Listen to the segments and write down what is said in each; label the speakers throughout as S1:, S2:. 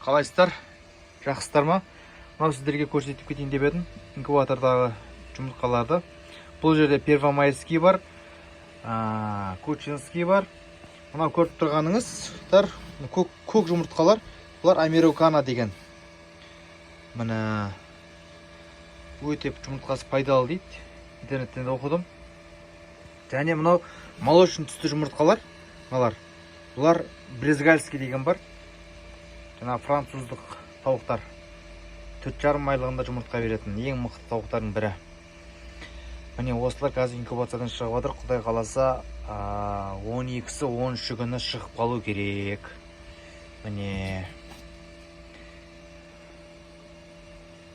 S1: Қалайсыздар? Жақсыздар ма? Мынау сіздерге көрсетіп кетейін деп едім. Инкубатордағы жұмыртқаларды. Бұл жерде первомайский бар, кучинский бар. Мынау көріп тұрғаныңыздар көк жұмыртқалар. Бұлар американо деген. Міне өте жұмыртқасы пайдалы дейді. Интернеттен де оқыдым. Және мынау молочный түсті жұмыртқалар. Бұлар брезгальский деген бар. Жаңа француздық тауықтар 4,5 айлығында жұмыртқа беретін ең мықты тауықтардың бірі. Міне осылар қазір инкубациядан шығып жатыр. Құдай қаласа 12-сі 13 күні шығып қалу керек. Міне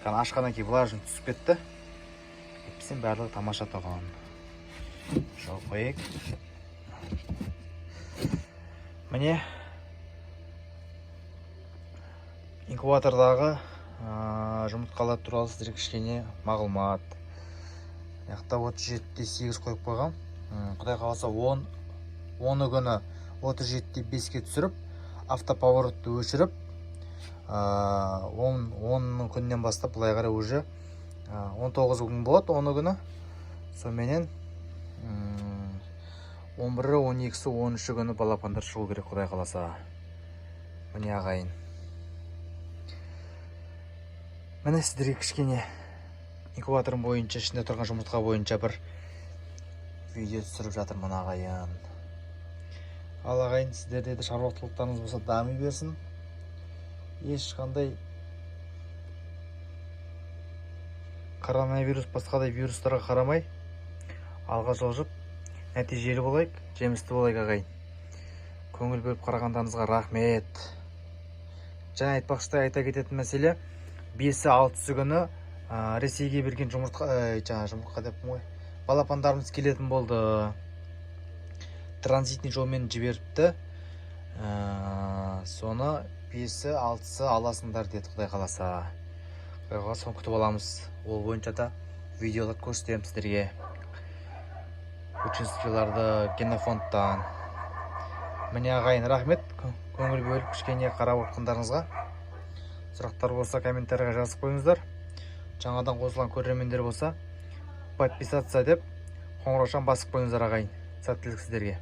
S1: ашқаннан кейін влажный түсіп кетті. Әйтпесем барлығы тамаша тұғын. Жауып қойайық. Міне инкубатордағы жұмыртқалар туралы сіздерге кішкене мағлұмат. Яқта 37-8 қойып қойғам. Құдай қаласа 10 күні 37-5-ке түсіріп, автоповоротты өшіріп, 10 күннен бастап бұлай қарай уже 19 күн болады 10 күні. Сонымен 11-і, 12-сі, 13-і күні балапандар шығу керек құдай қаласа. Міне ағайын. Міне сіздерге кішкене инкубаторым бойынша, ішінде тұрған жұмыртқа бойынша бір видео түсіріп жатыр мына ағайын. Ал ағайын, сіздерде де шаруашылықтарыңыз болса дами берсін. Ешқандай коронавирус басқадай вирустарға қарамай алға жылжып нәтижелі болайық, жемісті болайық ағайын. Көңіл бөліп қарағандарыңызға рахмет. Жаңа айтпақшыдай айта кететін мәселе, 5-6 күні Ресейге берген жұмыртқа деп балапандарымыз келетін болды. Транзитный жолмен жіберіпті. Соны 5-6 аласыңдар деді құдай қаласа. Құдай қаласа соны күтіп аламыз. Ол бойынша да видеолар көрсетемін сіздерге. Учинскийларды генофондтан. Міне ағайын, рахмет. Көңіл бөліп кішкене қарап отқандарыңызға. Сұрақтар болса комментарийға жазып қойыңыздар. Жаңадан қосылған көрермендер болса подписаться деп қоңыраушан басып қойыңыздар ағайын. Сәттілік сіздерге.